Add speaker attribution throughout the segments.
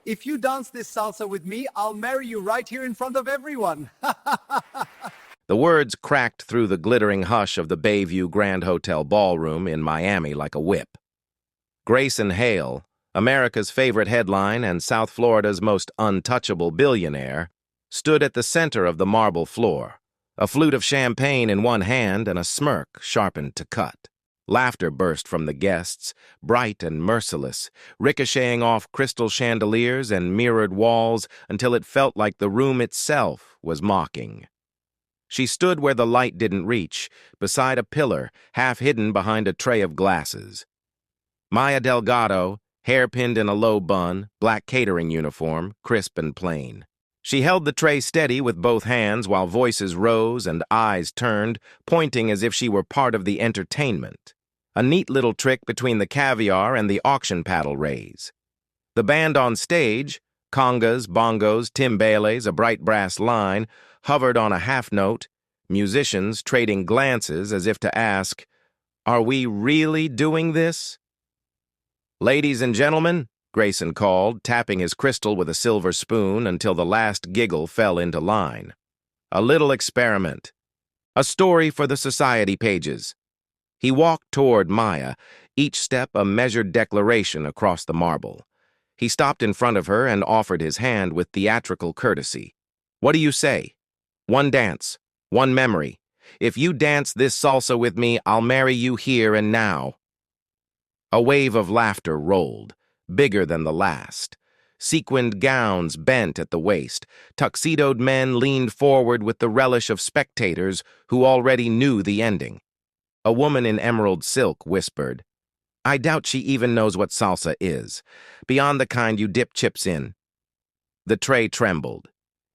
Speaker 1: If you dance this salsa with me, I'll marry you right here in front of everyone.
Speaker 2: The words cracked through the glittering hush of the Bayview Grand Hotel ballroom in Miami like a whip. Grayson Hale, America's favorite headline and South Florida's most untouchable billionaire, stood at the center of the marble floor, a flute of champagne in one hand and a smirk sharpened to cut. Laughter burst from the guests, bright and merciless, ricocheting off crystal chandeliers and mirrored walls until it felt like the room itself was mocking. She stood where the light didn't reach, beside a pillar, half hidden behind a tray of glasses. Maya Delgado, hair pinned in a low bun, black catering uniform, crisp and plain. She held the tray steady with both hands while voices rose and eyes turned, pointing as if she were part of the entertainment. A neat little trick between the caviar and the auction paddle raise. The band on stage, congas, bongos, timbales, a bright brass line, hovered on a half note, musicians trading glances as if to ask, "Are we really doing this?" "Ladies and gentlemen," Grayson called, tapping his crystal with a silver spoon until the last giggle fell into line. "A little experiment. A story for the society pages." He walked toward Maya, each step a measured declaration across the marble. He stopped in front of her and offered his hand with theatrical courtesy. "What do you say? One dance, one memory. If you dance this salsa with me, I'll marry you here and now." A wave of laughter rolled, bigger than the last. Sequined gowns bent at the waist. Tuxedoed men leaned forward with the relish of spectators who already knew the ending. A woman in emerald silk whispered, "I doubt she even knows what salsa is, beyond the kind you dip chips in." The tray trembled.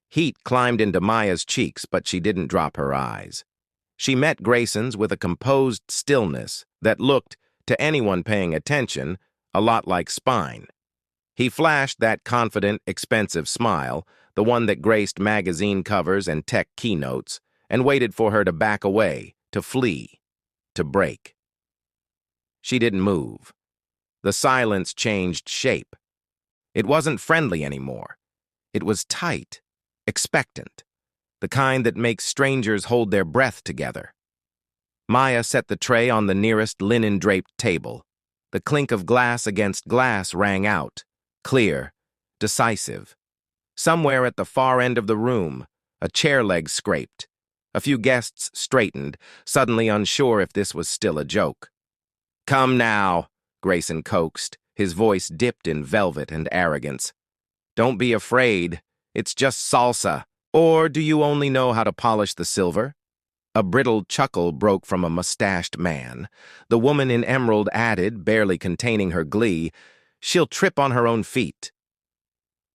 Speaker 2: Heat climbed into Maya's cheeks, but she didn't drop her eyes. She met Grayson's with a composed stillness that looked, to anyone paying attention, a lot like spine. He flashed that confident, expensive smile, the one that graced magazine covers and tech keynotes, and waited for her to back away, to flee, to break. She didn't move. The silence changed shape. It wasn't friendly anymore. It was tight, expectant, the kind that makes strangers hold their breath together. Maya set the tray on the nearest linen-draped table. The clink of glass against glass rang out, clear, decisive. Somewhere at the far end of the room, a chair leg scraped. A few guests straightened, suddenly unsure if this was still a joke. "Come now," Grayson coaxed, his voice dipped in velvet and arrogance. "Don't be afraid. It's just salsa. Or do you only know how to polish the silver?" A brittle chuckle broke from a mustached man. The woman in emerald added, barely containing her glee, "She'll trip on her own feet."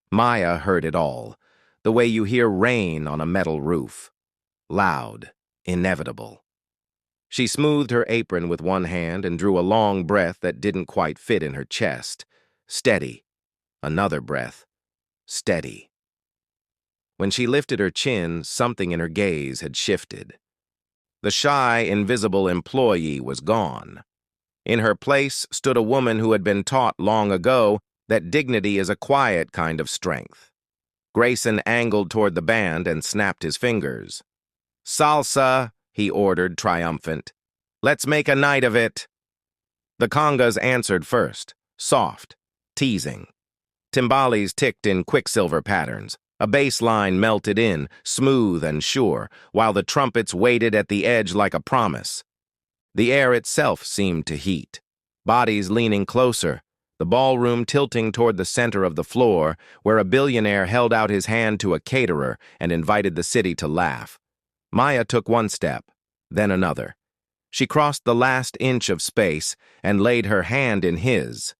Speaker 2: Maya heard it all, the way you hear rain on a metal roof. Loud, inevitable. She smoothed her apron with one hand and drew a long breath that didn't quite fit in her chest. Steady. Another breath. Steady. When she lifted her chin, something in her gaze had shifted. The shy, invisible employee was gone. In her place stood a woman who had been taught long ago that dignity is a quiet kind of strength. Grayson angled toward the band and snapped his fingers. "Salsa," he ordered, triumphant. "Let's make a night of it." The congas answered first, soft, teasing. Timbales ticked in quicksilver patterns. A bass line melted in, smooth and sure, while the trumpets waited at the edge like a promise. The air itself seemed to heat. Bodies leaning closer, the ballroom tilting toward the center of the floor, where a billionaire held out his hand to a caterer and invited the city to laugh. Maya took one step, then another. She crossed the last inch of space and laid her hand in his.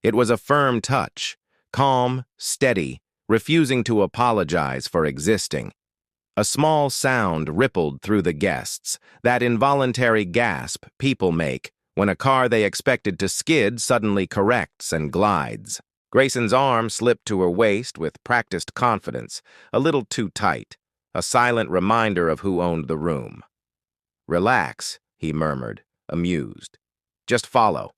Speaker 2: It was a firm touch, calm, steady, refusing to apologize for existing. A small sound rippled through the guests, that involuntary gasp people make when a car they expected to skid suddenly corrects and glides. Grayson's arm slipped to her waist with practiced confidence, a little too tight, a silent reminder of who owned the room. "Relax," he murmured, amused. "Just follow."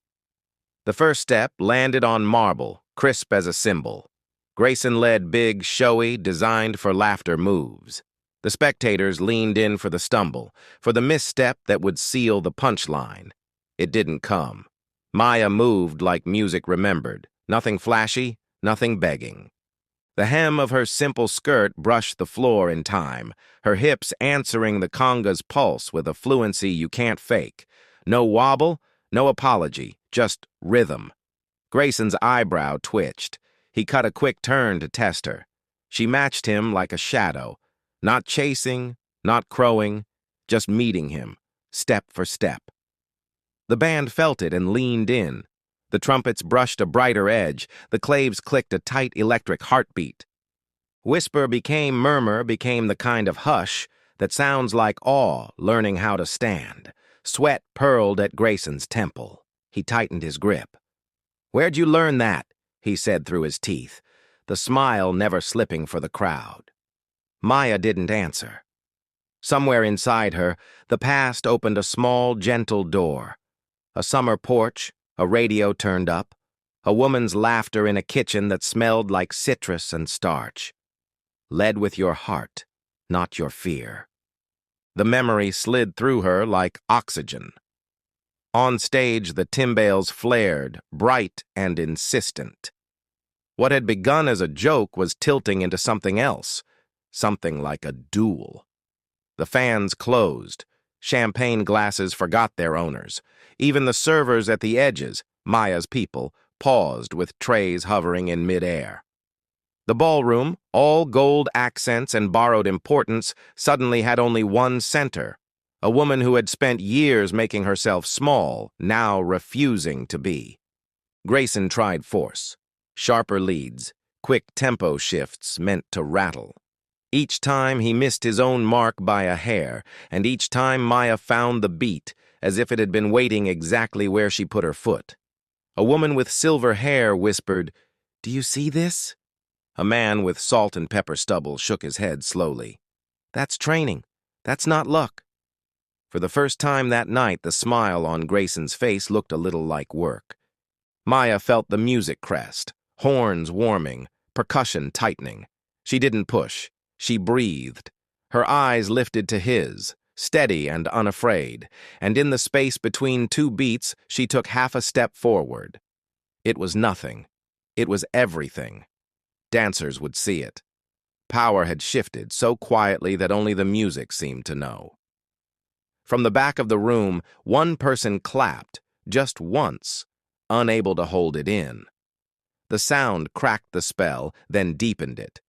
Speaker 2: The first step landed on marble, crisp as a cymbal. Grayson led big, showy, designed-for-laughter moves. The spectators leaned in for the stumble, for the misstep that would seal the punchline. It didn't come. Maya moved like music remembered. Nothing flashy, nothing begging. The hem of her simple skirt brushed the floor in time, her hips answering the conga's pulse with a fluency you can't fake. No wobble, no apology, just rhythm. Grayson's eyebrow twitched. He cut a quick turn to test her. She matched him like a shadow, not chasing, not crowing, just meeting him, step for step. The band felt it and leaned in. The trumpets brushed a brighter edge, the claves clicked a tight electric heartbeat. Whisper became murmur, became the kind of hush that sounds like awe learning how to stand. Sweat purled at Grayson's temple. He tightened his grip. "Where'd you learn that?" he said through his teeth, the smile never slipping for the crowd. Maya didn't answer. Somewhere inside her, the past opened a small, gentle door. A summer porch, a radio turned up, a woman's laughter in a kitchen that smelled like citrus and starch. Led with your heart, not your fear. The memory slid through her like oxygen. On stage, the timbales flared, bright and insistent. What had begun as a joke was tilting into something else, something like a duel. The fans closed. Champagne glasses forgot their owners. Even the servers at the edges, Maya's people, paused with trays hovering in midair. The ballroom, all gold accents and borrowed importance, suddenly had only one center. A woman who had spent years making herself small, now refusing to be. Grayson tried force. Sharper leads, quick tempo shifts meant to rattle. Each time he missed his own mark by a hair, and each time Maya found the beat, as if it had been waiting exactly where she put her foot. A woman with silver hair whispered, "Do you see this?" A man with salt and pepper stubble shook his head slowly. "That's training. That's not luck." For the first time that night, the smile on Grayson's face looked a little like work. Maya felt the music crest, horns warming, percussion tightening. She didn't push. She breathed. Her eyes lifted to his, steady and unafraid, and in the space between two beats, she took half a step forward. It was nothing. It was everything. Dancers would see it. Power had shifted so quietly that only the music seemed to know. From the back of the room, one person clapped, just once, unable to hold it in. The sound cracked the spell, then deepened it.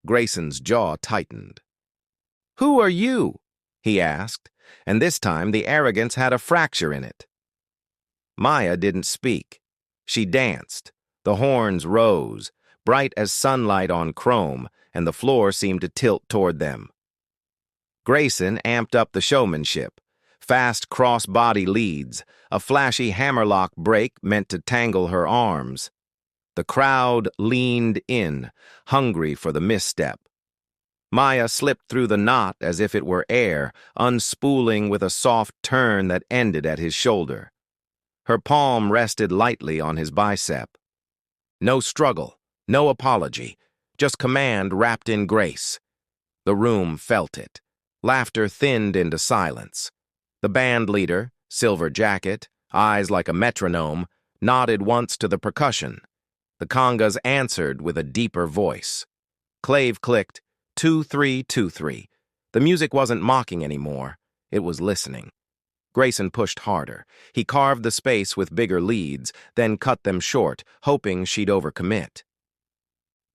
Speaker 2: Grayson's jaw tightened. "Who are you?" he asked, and this time the arrogance had a fracture in it. Maya didn't speak. She danced. The horns rose, bright as sunlight on chrome, and the floor seemed to tilt toward them. Grayson amped up the showmanship. Fast cross-body leads, a flashy hammerlock break meant to tangle her arms. The crowd leaned in, hungry for the misstep. Maya slipped through the knot as if it were air, unspooling with a soft turn that ended at his shoulder. Her palm rested lightly on his bicep. No struggle, no apology, just command wrapped in grace. The room felt it. Laughter thinned into silence. The band leader, silver jacket, eyes like a metronome, nodded once to the percussion. The congas answered with a deeper voice. Clave clicked, 2-3-2-3. The music wasn't mocking anymore. It was listening. Grayson pushed harder. He carved the space with bigger leads, then cut them short, hoping she'd overcommit.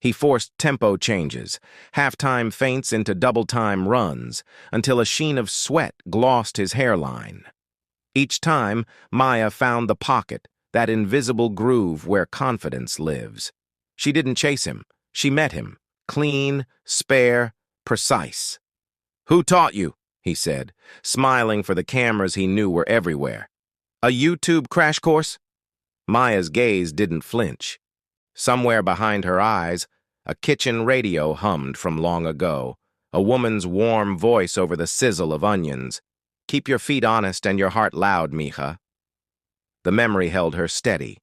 Speaker 2: He forced tempo changes, half-time feints into double-time runs, until a sheen of sweat glossed his hairline. Each time, Maya found the pocket, that invisible groove where confidence lives. She didn't chase him. She met him, clean, spare, precise. "Who taught you?" he said, smiling for the cameras he knew were everywhere. "A YouTube crash course?" Maya's gaze didn't flinch. Somewhere behind her eyes, a kitchen radio hummed from long ago, a woman's warm voice over the sizzle of onions. "Keep your feet honest and your heart loud, mija." The memory held her steady.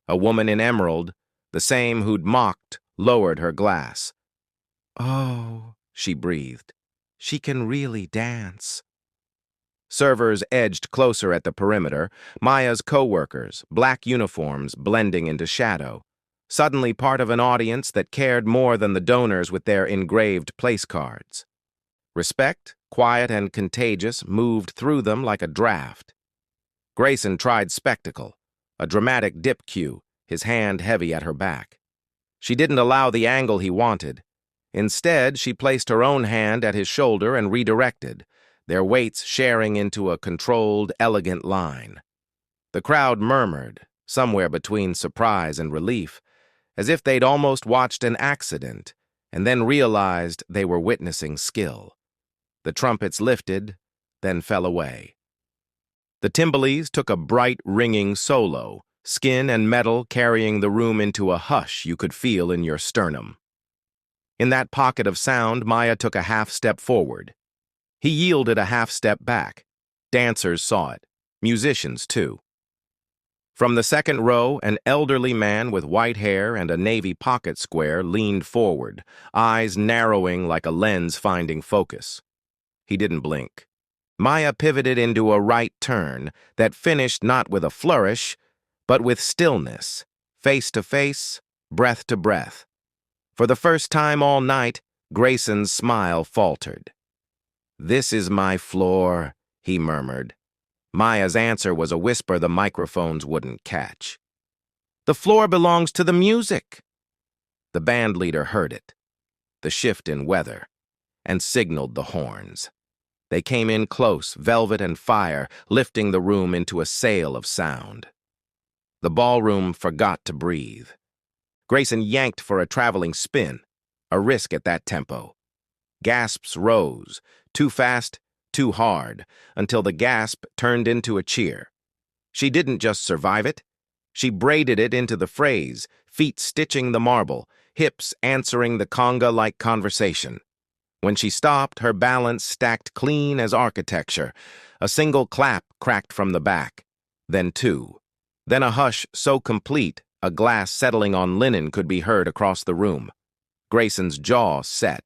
Speaker 2: A woman in emerald, the same who'd mocked, lowered her glass. "Oh," she breathed. "She can really dance." Servers edged closer at the perimeter, Maya's co-workers, black uniforms blending into shadow, suddenly part of an audience that cared more than the donors with their engraved place cards. Respect, quiet and contagious, moved through them like a draft. Grayson tried spectacle, a dramatic dip cue, his hand heavy at her back. She didn't allow the angle he wanted. Instead, she placed her own hand at his shoulder and redirected, their weights sharing into a controlled, elegant line. The crowd murmured, somewhere between surprise and relief, as if they'd almost watched an accident, and then realized they were witnessing skill. The trumpets lifted, then fell away. The timbales took a bright, ringing solo, skin and metal carrying the room into a hush you could feel in your sternum. In that pocket of sound, Maya took a half-step forward. He yielded a half-step back. Dancers saw it, musicians too. From the second row, an elderly man with white hair and a navy pocket square leaned forward, eyes narrowing like a lens finding focus. He didn't blink. Maya pivoted into a right turn that finished not with a flourish, but with stillness, face to face, breath to breath. For the first time all night, Grayson's smile faltered. "This is my floor," he murmured. Maya's answer was a whisper the microphones wouldn't catch. "The floor belongs to the music." The band leader heard it, the shift in weather, and signaled the horns. They came in close, velvet and fire, lifting the room into a sail of sound. The ballroom forgot to breathe. Grayson yanked for a traveling spin, a risk at that tempo. Gasps rose, too fast, too hard, until the gasp turned into a cheer. She didn't just survive it. She braided it into the phrase, feet stitching the marble, hips answering the conga-like conversation. When she stopped, her balance stacked clean as architecture. A single clap cracked from the back, then two. Then a hush so complete, a glass settling on linen could be heard across the room. Grayson's jaw set.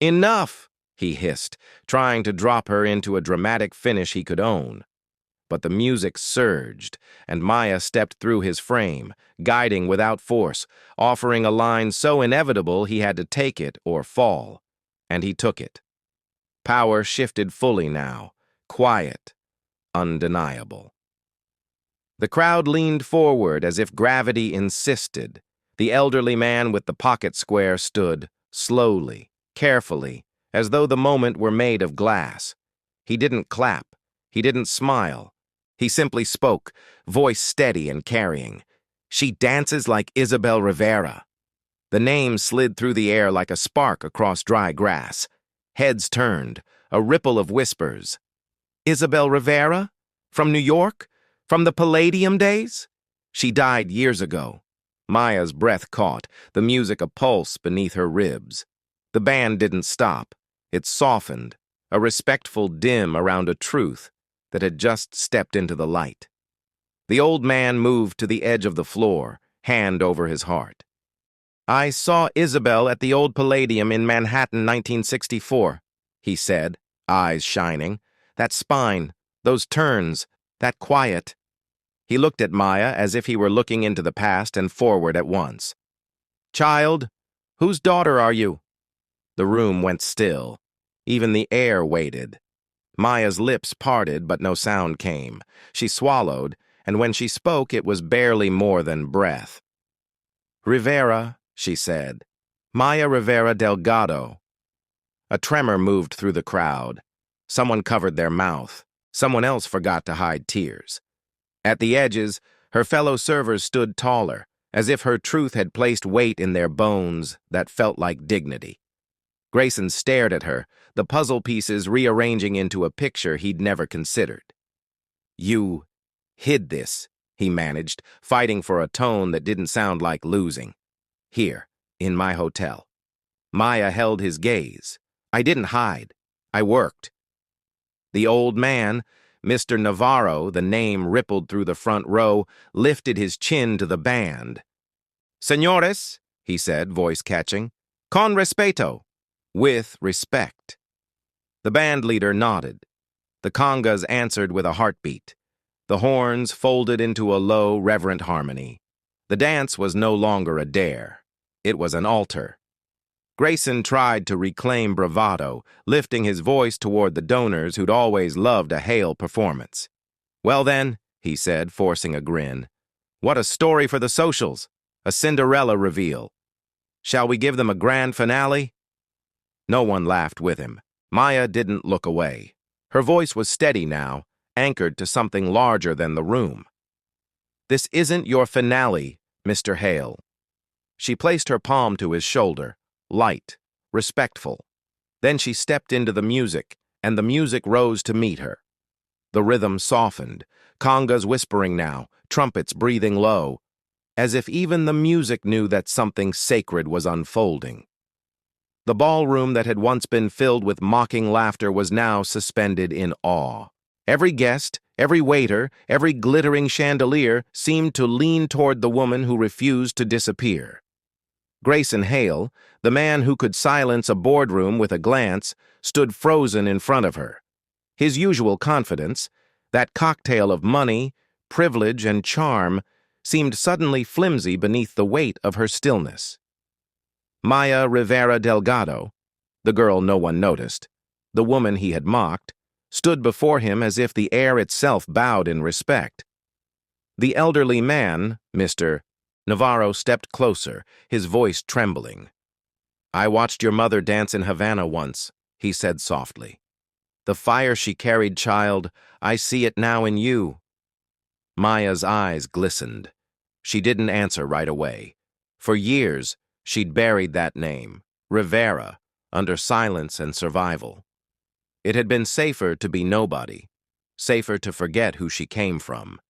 Speaker 2: "Enough!" he hissed, trying to drop her into a dramatic finish he could own. But the music surged, and Maya stepped through his frame, guiding without force, offering a line so inevitable he had to take it or fall. And he took it. Power shifted fully now, quiet, undeniable. The crowd leaned forward as if gravity insisted. The elderly man with the pocket square stood, slowly, carefully, as though the moment were made of glass. He didn't clap. He didn't smile. He simply spoke, voice steady and carrying. "She dances like Isabel Rivera." The name slid through the air like a spark across dry grass. Heads turned, a ripple of whispers. "Isabel Rivera? From New York? From the Palladium days?" "She died years ago." Maya's breath caught, the music a pulse beneath her ribs. The band didn't stop. It softened, a respectful dim around a truth that had just stepped into the light. The old man moved to the edge of the floor, hand over his heart. "I saw Isabel at the old Palladium in Manhattan, 1964, he said, eyes shining. "That spine, those turns, that quiet." He looked at Maya as if he were looking into the past and forward at once. "Child, whose daughter are you?" The room went still. Even the air waited. Maya's lips parted, but no sound came. She swallowed, and when she spoke, it was barely more than breath. "Rivera," she said. "Maya Rivera Delgado." A tremor moved through the crowd. Someone covered their mouth. Someone else forgot to hide tears. At the edges, her fellow servers stood taller, as if her truth had placed weight in their bones that felt like dignity. Grayson stared at her, the puzzle pieces rearranging into a picture he'd never considered. "You hid this," he managed, fighting for a tone that didn't sound like losing. "Here, in my hotel." Maya held his gaze. "I didn't hide. I worked." The old man, Mr. Navarro, the name rippled through the front row, lifted his chin to the band. "Señores," he said, voice catching. Con respeto. With respect. The band leader nodded. The congas answered with a heartbeat. The horns folded into a low, reverent harmony. The dance was no longer a dare. It was an altar. Grayson tried to reclaim bravado, lifting his voice toward the donors who'd always loved a Hale performance. Well then, he said, forcing a grin. What a story for the socials. A Cinderella reveal. Shall we give them a grand finale? No one laughed with him. Maya didn't look away. Her voice was steady now, anchored to something larger than the room. This isn't your finale, Mr. Hale. She placed her palm to his shoulder, light, respectful. Then she stepped into the music, and the music rose to meet her. The rhythm softened, congas whispering now, trumpets breathing low, as if even the music knew that something sacred was unfolding. The ballroom that had once been filled with mocking laughter was now suspended in awe. Every guest, every waiter, every glittering chandelier seemed to lean toward the woman who refused to disappear. Grayson Hale, the man who could silence a boardroom with a glance, stood frozen in front of her. His usual confidence, that cocktail of money, privilege, and charm, seemed suddenly flimsy beneath the weight of her stillness. Maya Rivera Delgado, the girl no one noticed, the woman he had mocked, stood before him as if the air itself bowed in respect. The elderly man, Mr. Navarro, stepped closer, his voice trembling. I watched your mother dance in Havana once, he said softly. The fire she carried, child, I see it now in you. Maya's eyes glistened. She didn't answer right away. For years, she'd buried that name, Rivera, under silence and survival. It had been safer to be nobody, safer to forget who she came from.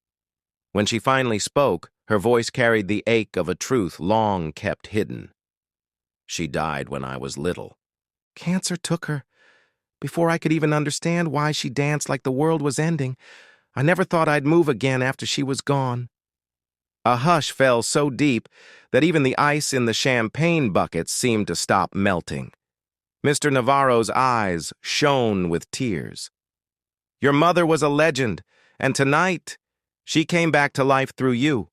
Speaker 2: When she finally spoke, her voice carried the ache of a truth long kept hidden. She died when I was little. Cancer took her. Before I could even understand why she danced like the world was ending, I never thought I'd move again after she was gone. A hush fell so deep that even the ice in the champagne buckets seemed to stop melting. Mr. Navarro's eyes shone with tears. Your mother was a legend, and tonight, she came back to life through you.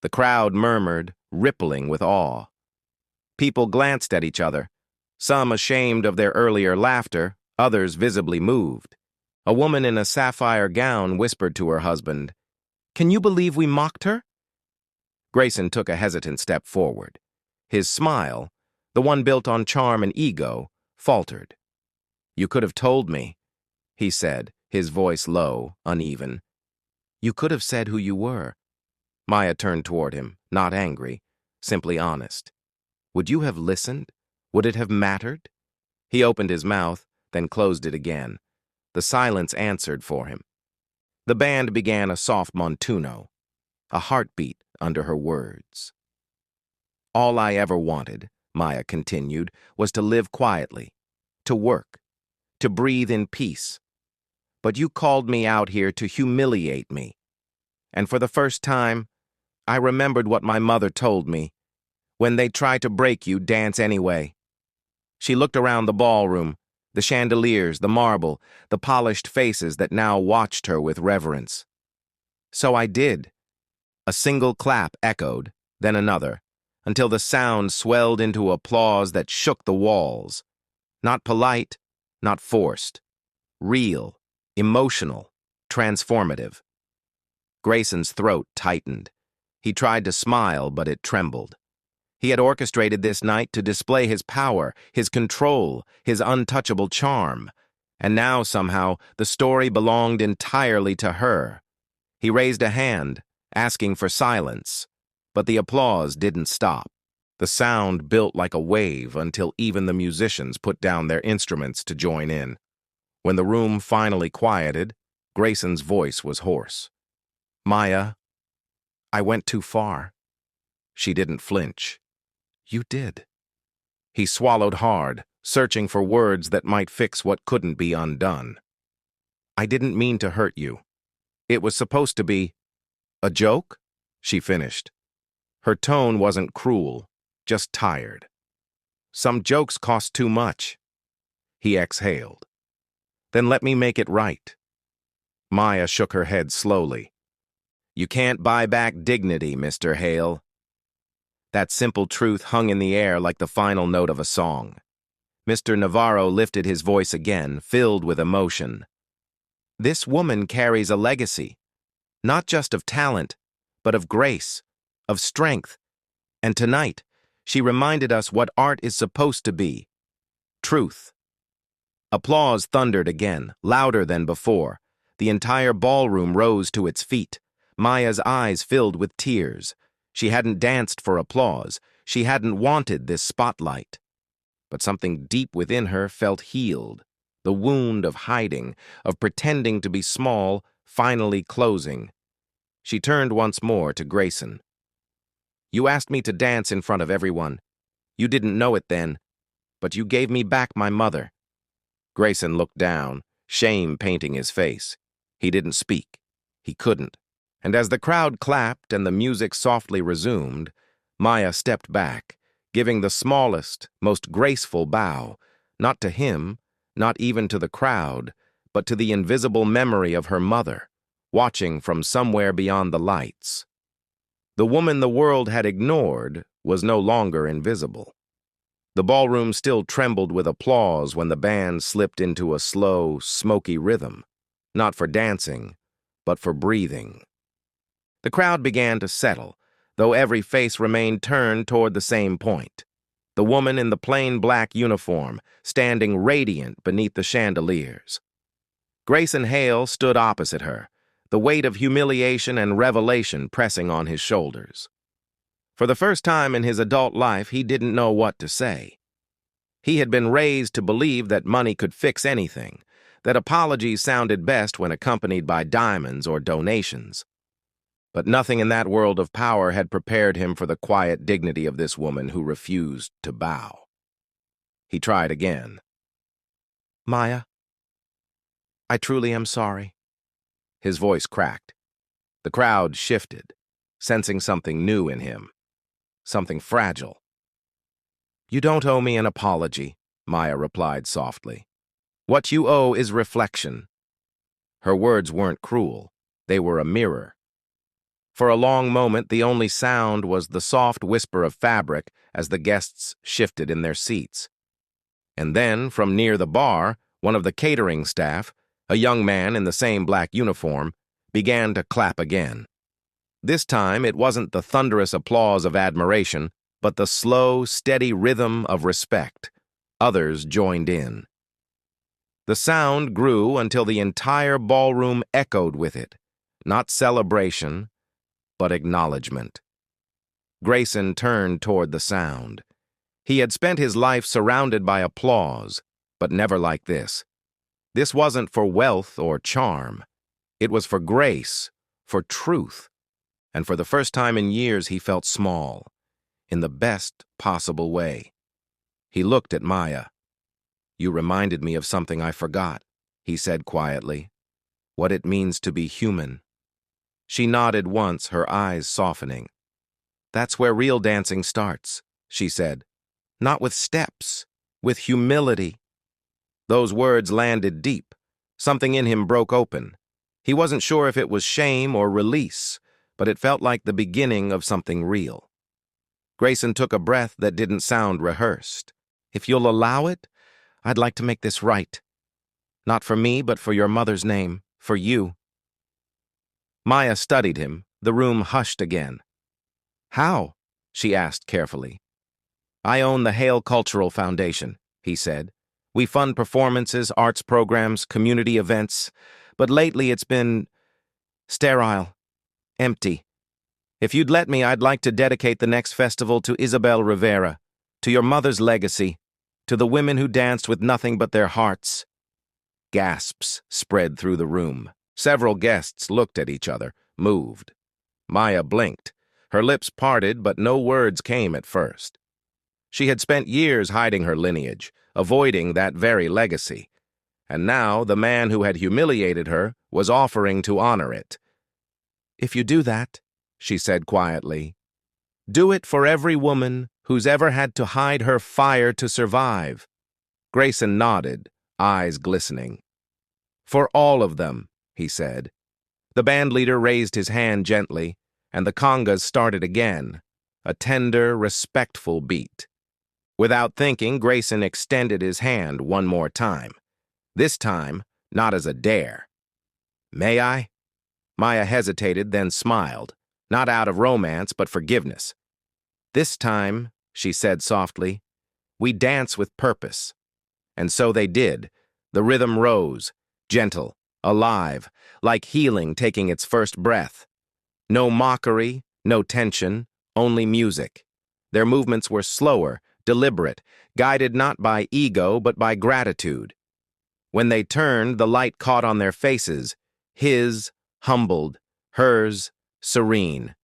Speaker 2: The crowd murmured, rippling with awe. People glanced at each other, some ashamed of their earlier laughter, others visibly moved. A woman in a sapphire gown whispered to her husband, Can you believe we mocked her? Grayson took a hesitant step forward. His smile, the one built on charm and ego, faltered. You could have told me, he said, his voice low, uneven. You could have said who you were. Maya turned toward him, not angry, simply honest. Would you have listened? Would it have mattered? He opened his mouth, then closed it again. The silence answered for him. The band began a soft montuno, a heartbeat under her words. All I ever wanted, Maya continued, was to live quietly, to work, to breathe in peace. But you called me out here to humiliate me. And for the first time, I remembered what my mother told me. When they try to break you, dance anyway. She looked around the ballroom, the chandeliers, the marble, the polished faces that now watched her with reverence. So I did. A single clap echoed, then another, until the sound swelled into applause that shook the walls. Not polite, not forced. Real, emotional, transformative. Grayson's throat tightened. He tried to smile, but it trembled. He had orchestrated this night to display his power, his control, his untouchable charm. And now, somehow, the story belonged entirely to her. He raised a hand, asking for silence, but the applause didn't stop. The sound built like a wave until even the musicians put down their instruments to join in. When the room finally quieted, Grayson's voice was hoarse. Maya, I went too far. She didn't flinch. You did. He swallowed hard, searching for words that might fix what couldn't be undone. I didn't mean to hurt you. It was supposed to be a joke, she finished. Her tone wasn't cruel, just tired. Some jokes cost too much. He exhaled. Then let me make it right. Maya shook her head slowly. You can't buy back dignity, Mr. Hale. That simple truth hung in the air like the final note of a song. Mr. Navarro lifted his voice again, filled with emotion. This woman carries a legacy, not just of talent, but of grace, of strength. And tonight, she reminded us what art is supposed to be. Truth. Applause thundered again, louder than before. The entire ballroom rose to its feet. Maya's eyes filled with tears. She hadn't danced for applause. She hadn't wanted this spotlight. But something deep within her felt healed. The wound of hiding, of pretending to be small, finally closing. She turned once more to Grayson. You asked me to dance in front of everyone. You didn't know it then, but you gave me back my mother. Grayson looked down, shame painting his face. He didn't speak. He couldn't. And as the crowd clapped and the music softly resumed, Maya stepped back, giving the smallest, most graceful bow, not to him, not even to the crowd, but to the invisible memory of her mother, watching from somewhere beyond the lights. The woman the world had ignored was no longer invisible. The ballroom still trembled with applause when the band slipped into a slow, smoky rhythm, not for dancing, but for breathing. The crowd began to settle, though every face remained turned toward the same point. The woman in the plain black uniform, standing radiant beneath the chandeliers. Grayson Hale stood opposite her, the weight of humiliation and revelation pressing on his shoulders. For the first time in his adult life, he didn't know what to say. He had been raised to believe that money could fix anything, that apologies sounded best when accompanied by diamonds or donations. But nothing in that world of power had prepared him for the quiet dignity of this woman who refused to bow. He tried again. Maya, I truly am sorry. His voice cracked. The crowd shifted, sensing something new in him, something fragile. You don't owe me an apology, Maya replied softly. What you owe is reflection. Her words weren't cruel. They were a mirror. For a long moment, the only sound was the soft whisper of fabric as the guests shifted in their seats. And then, from near the bar, one of the catering staff, a young man in the same black uniform, began to clap again. This time, it wasn't the thunderous applause of admiration, but the slow, steady rhythm of respect. Others joined in. The sound grew until the entire ballroom echoed with it, not celebration, but acknowledgement. Grayson turned toward the sound. He had spent his life surrounded by applause, but never like this. This wasn't for wealth or charm. It was for grace, for truth. And for the first time in years, he felt small, in the best possible way. He looked at Maya. You reminded me of something I forgot, he said quietly. What it means to be human. She nodded once, her eyes softening. That's where real dancing starts, she said. Not with steps, with humility. Those words landed deep. Something in him broke open. He wasn't sure if it was shame or release, but it felt like the beginning of something real. Grayson took a breath that didn't sound rehearsed. If you'll allow it, I'd like to make this right. Not for me, but for your mother's name, for you. Maya studied him. The room hushed again. How? She asked carefully. I own the Hale Cultural Foundation, he said. We fund performances, arts programs, community events, but lately it's been sterile, empty. If you'd let me, I'd like to dedicate the next festival to Isabel Rivera, to your mother's legacy, to the women who danced with nothing but their hearts. Gasps spread through the room. Several guests looked at each other, moved. Maya blinked. Her lips parted, but no words came at first. She had spent years hiding her lineage, avoiding that very legacy. And now the man who had humiliated her was offering to honor it. If you do that, she said quietly, do it for every woman who's ever had to hide her fire to survive. Grayson nodded, eyes glistening. For all of them, he said. The bandleader raised his hand gently, and the congas started again, a tender, respectful beat. Without thinking, Grayson extended his hand one more time. This time, not as a dare. May I? Maya hesitated, then smiled, not out of romance, but forgiveness. This time, she said softly, we dance with purpose. And so they did. The rhythm rose, gentle, alive, like healing taking its first breath. No mockery, no tension, only music. Their movements were slower, deliberate, guided not by ego but by gratitude. When they turned, the light caught on their faces, his, humbled, hers, serene.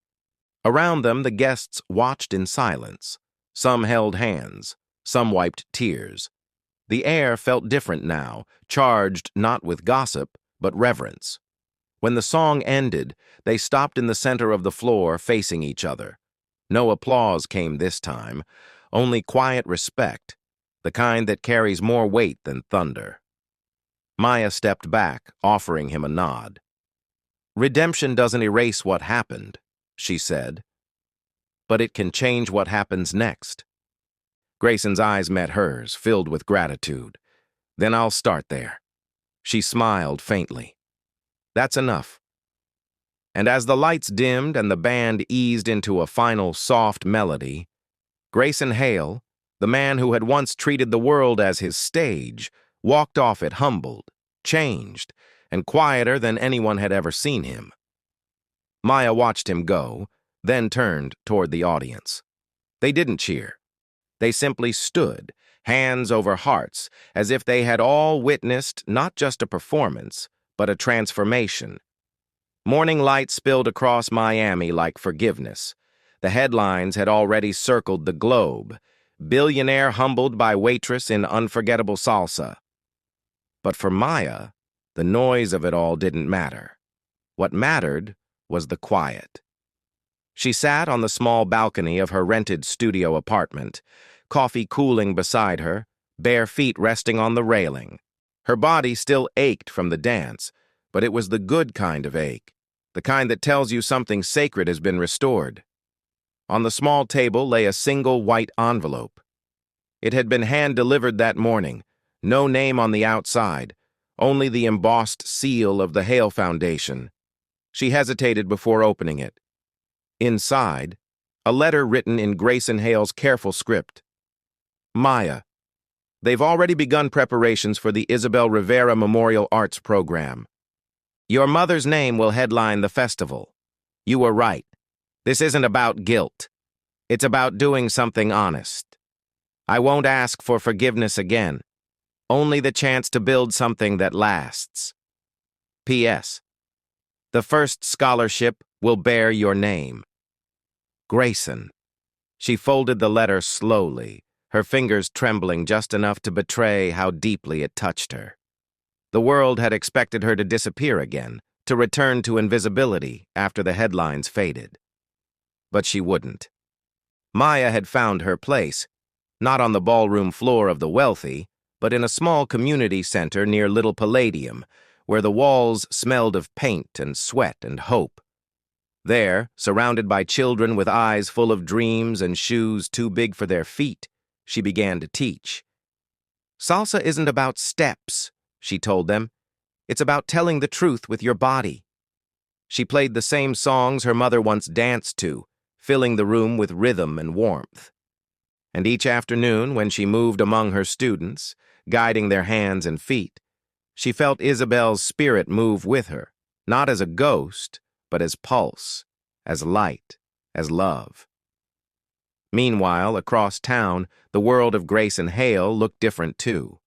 Speaker 2: Around them, the guests watched in silence. Some held hands, some wiped tears. The air felt different now, charged not with gossip, but reverence. When the song ended, they stopped in the center of the floor, facing each other. No applause came this time, only quiet respect, the kind that carries more weight than thunder. Maya stepped back, offering him a nod. Redemption doesn't erase what happened, she said, but it can change what happens next. Grayson's eyes met hers, filled with gratitude. Then I'll start there. She smiled faintly. That's enough. And as the lights dimmed and the band eased into a final soft melody, Grayson Hale, the man who had once treated the world as his stage, walked off it humbled, changed, and quieter than anyone had ever seen him. Maya watched him go, then turned toward the audience. They didn't cheer. They simply stood, hands over hearts, as if they had all witnessed not just a performance, but a transformation. Morning light spilled across Miami like forgiveness. The headlines had already circled the globe. Billionaire humbled by waitress in unforgettable salsa. But for Maya, the noise of it all didn't matter. What mattered was the quiet. She sat on the small balcony of her rented studio apartment, coffee cooling beside her, bare feet resting on the railing. Her body still ached from the dance, but it was the good kind of ache, the kind that tells you something sacred has been restored. On the small table lay a single white envelope. It had been hand-delivered that morning, no name on the outside, only the embossed seal of the Hale Foundation. She hesitated before opening it. Inside, a letter written in Grayson Hale's careful script. Maya, they've already begun preparations for the Isabel Rivera Memorial Arts Program. Your mother's name will headline the festival. You were right. This isn't about guilt. It's about doing something honest. I won't ask for forgiveness again, only the chance to build something that lasts. P.S. The first scholarship will bear your name. Grayson. She folded the letter slowly, her fingers trembling just enough to betray how deeply it touched her. The world had expected her to disappear again, to return to invisibility after the headlines faded. But she wouldn't. Maya had found her place, not on the ballroom floor of the wealthy, but in a small community center near Little Palladium, where the walls smelled of paint and sweat and hope. There, surrounded by children with eyes full of dreams and shoes too big for their feet, she began to teach. Salsa isn't about steps, she told them. It's about telling the truth with your body. She played the same songs her mother once danced to, filling the room with rhythm and warmth. And each afternoon, when she moved among her students, guiding their hands and feet, she felt Isabel's spirit move with her, not as a ghost, but as pulse, as light, as love. Meanwhile, across town, the world of Grayson Hale looked different too.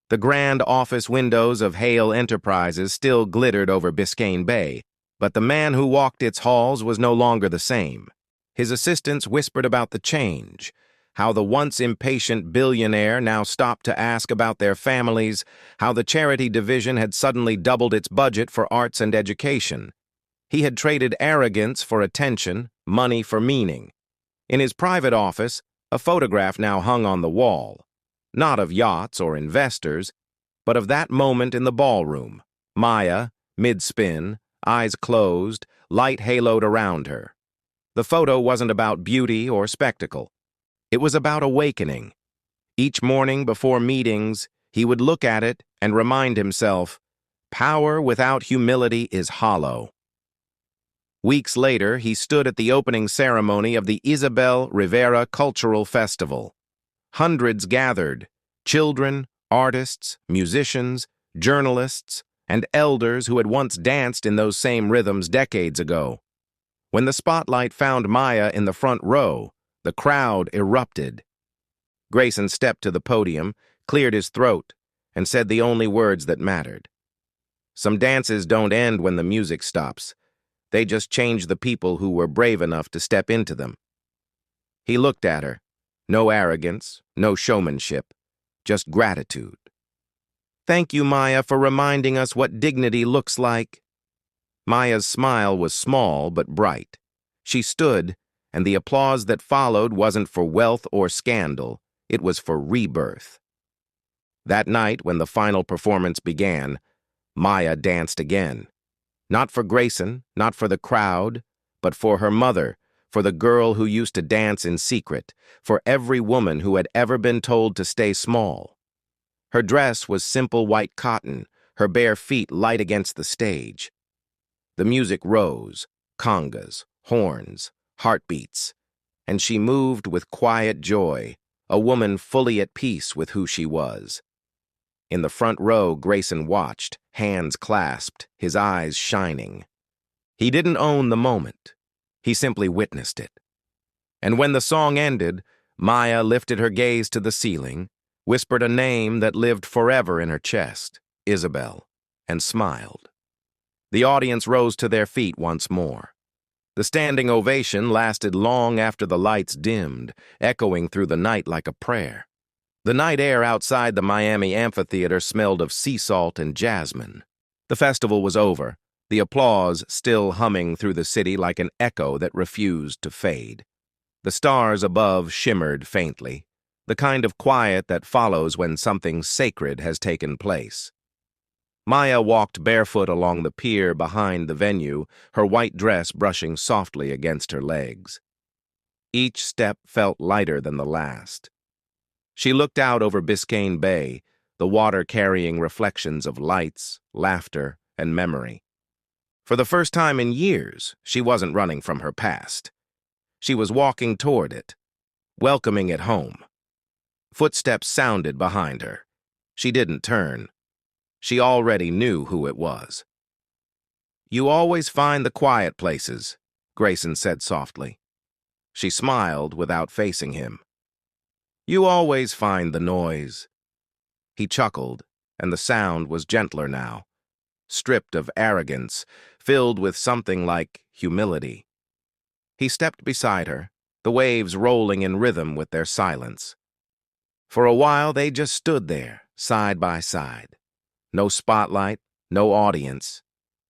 Speaker 2: The grand office windows of Hale Enterprises still glittered over Biscayne Bay, but the man who walked its halls was no longer the same. His assistants whispered about the change, how the once impatient billionaire now stopped to ask about their families, how the charity division had suddenly doubled its budget for arts and education. He had traded arrogance for attention, money for meaning. In his private office, A photograph now hung on the wall, not of yachts or investors, but of that moment in the ballroom. Maya, mid-spin, eyes closed, light haloed around her. The photo wasn't about beauty or spectacle. It was about awakening. Each morning before meetings, he would look at it and remind himself, power without humility is hollow. Weeks later, he stood at the opening ceremony of the Isabel Rivera Cultural Festival. Hundreds gathered, children, artists, musicians, journalists, and elders who had once danced in those same rhythms decades ago. When the spotlight found Maya in the front row, the crowd erupted. Grayson stepped to the podium, cleared his throat, and said the only words that mattered. Some dances don't end when the music stops. They just change the people who were brave enough to step into them. He looked at her. No arrogance, no showmanship, just gratitude. Thank you, Maya, for reminding us what dignity looks like. Maya's smile was small but bright. She stood, and the applause that followed wasn't for wealth or scandal. It was for rebirth. That night, when the final performance began, Maya danced again. Not for Grayson, not for the crowd, but for her mother, for the girl who used to dance in secret, for every woman who had ever been told to stay small. Her dress was simple white cotton, her bare feet light against the stage. The music rose, congas, horns, heartbeats, and she moved with quiet joy, a woman fully at peace with who she was. In the front row, Grayson watched, hands clasped, his eyes shining. He didn't own the moment. He simply witnessed it. And when the song ended, Maya lifted her gaze to the ceiling, whispered a name that lived forever in her chest, Isabel, and smiled. The audience rose to their feet once more. The standing ovation lasted long after the lights dimmed, echoing through the night like a prayer. The night air outside the Miami amphitheater smelled of sea salt and jasmine. The festival was over, the applause still humming through the city like an echo that refused to fade. The stars above shimmered faintly, the kind of quiet that follows when something sacred has taken place. Maya walked barefoot along the pier behind the venue, her white dress brushing softly against her legs. Each step felt lighter than the last. She looked out over Biscayne Bay, the water carrying reflections of lights, laughter, and memory. For the first time in years, she wasn't running from her past. She was walking toward it, welcoming it home. Footsteps sounded behind her. She didn't turn. She already knew who it was. You always find the quiet places, Grayson said softly. She smiled without facing him. You always find the noise. He chuckled, and the sound was gentler now, stripped of arrogance, filled with something like humility. He stepped beside her, the waves rolling in rhythm with their silence. For a while they just stood there, side by side. No spotlight, no audience,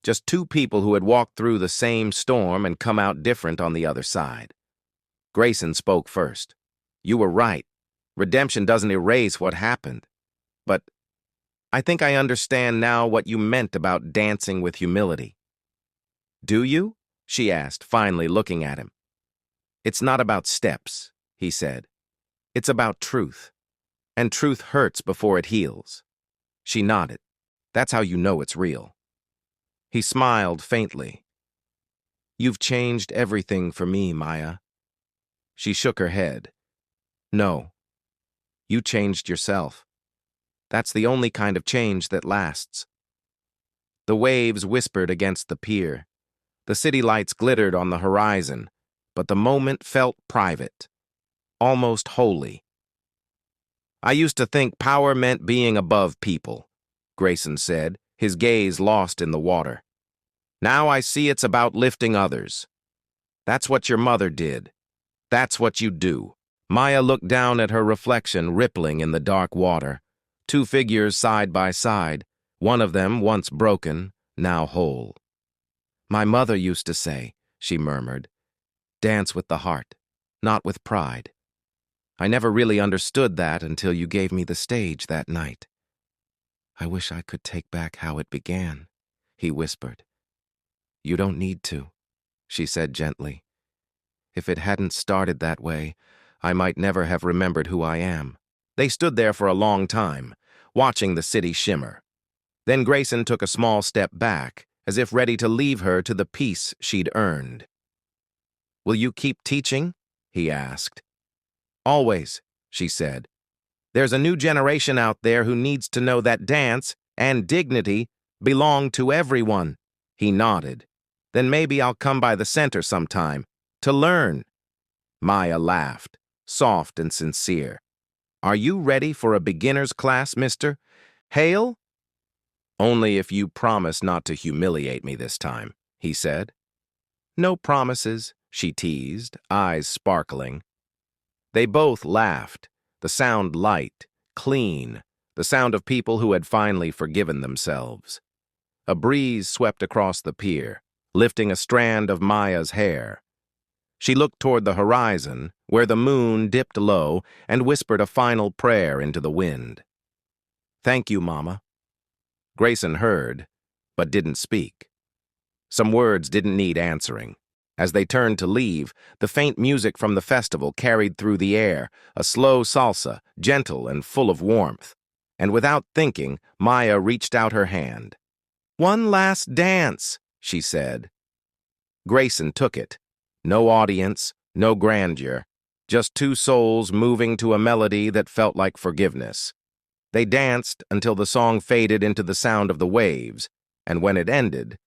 Speaker 2: just two people who had walked through the same storm and come out different on the other side. Grayson spoke first. You were right. Redemption doesn't erase what happened. But I think I understand now what you meant about dancing with humility. Do you? She asked, finally looking at him. It's not about steps, he said. It's about truth. And truth hurts before it heals. She nodded. That's how you know it's real. He smiled faintly. You've changed everything for me, Maya. She shook her head. No. You changed yourself. That's the only kind of change that lasts. The waves whispered against the pier. The city lights glittered on the horizon, but the moment felt private, almost holy. I used to think power meant being above people, Grayson said, his gaze lost in the water. Now I see it's about lifting others. That's what your mother did. That's what you do. Maya looked down at her reflection rippling in the dark water. Two figures side by side, one of them once broken, now whole. My mother used to say, she murmured, dance with the heart, not with pride. I never really understood that until you gave me the stage that night. I wish I could take back how it began, he whispered. You don't need to, she said gently. If it hadn't started that way, I might never have remembered who I am. They stood there for a long time, watching the city shimmer. Then Grayson took a small step back, as if ready to leave her to the peace she'd earned. Will you keep teaching? He asked. Always, she said. There's a new generation out there who needs to know that dance and dignity belong to everyone. He nodded. Then maybe I'll come by the center sometime to learn. Maya laughed, soft and sincere. Are you ready for a beginner's class, mister? Hale? Only if you promise not to humiliate me this time, he said. No promises, she teased, eyes sparkling. They both laughed, the sound light, clean, the sound of people who had finally forgiven themselves. A breeze swept across the pier, lifting a strand of Maya's hair. She looked toward the horizon, where the moon dipped low, and whispered a final prayer into the wind. Thank you, Mama. Grayson heard, but didn't speak. Some words didn't need answering. As they turned to leave, the faint music from the festival carried through the air, a slow salsa, gentle and full of warmth. And without thinking, Maya reached out her hand. One last dance, she said. Grayson took it. No audience, no grandeur, just two souls moving to a melody that felt like forgiveness. They danced until the song faded into the sound of the waves, and when it ended,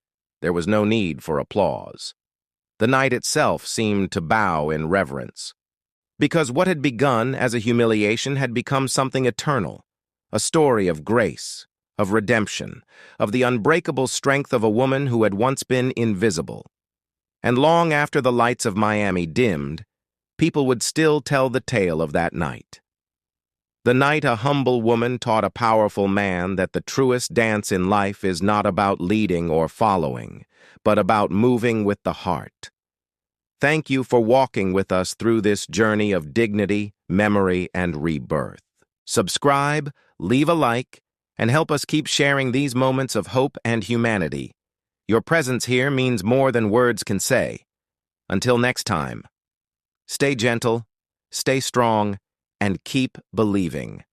Speaker 2: there was no need for applause. The night itself seemed to bow in reverence. Because what had begun as a humiliation had become something eternal, a story of grace, of redemption, of the unbreakable strength of a woman who had once been invisible. And long after the lights of Miami dimmed, people would still tell the tale of that night. The night a humble woman taught a powerful man that the truest dance in life is not about leading or following, but about moving with the heart. Thank you for walking with us through this journey of dignity, memory, and rebirth. Subscribe, leave a like, and help us keep sharing these moments of hope and humanity. Your presence here means more than words can say. Until next time, stay gentle, stay strong, and keep believing.